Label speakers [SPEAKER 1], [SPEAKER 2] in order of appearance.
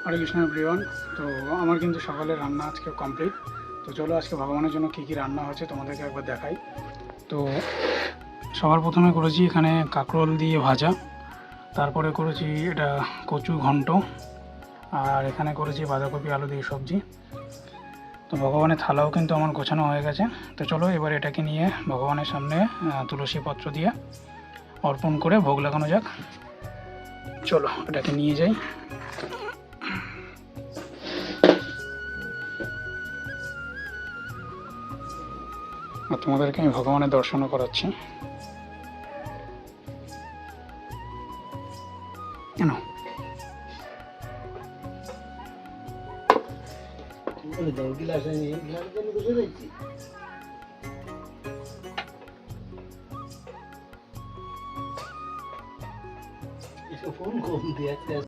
[SPEAKER 1] হরে Krishna everyone. তো আমার কিন্তু সকালে রান্না আজকে কমপ্লিট। তো চলো আজকে ভগবানের জন্য কী কী রান্না হচ্ছে তোমাদেরকে একবার দেখাই। তো সবার প্রথমে করেছি এখানে কাঁকরোল দিয়ে ভাজা, তারপরে করেছি এটা কচু ঘন্ট, আর এখানে করেছি বাঁধাকপি আলু দিয়ে সবজি। তো ভগবানের থালাও কিন্তু আমার গোছানো হয়ে গেছে। তো চলো এবার এটাকে নিয়ে ভগবানের সামনে তুলসী পত্র দিয়ে অর্পণ করে ভোগ লাগানো যাক। চলো এটাকে নিয়ে যাই। আর তোমাদেরকে আমি ভগবানের দর্শনও করাচ্ছি। কেন
[SPEAKER 2] ফোন কম দিয়ে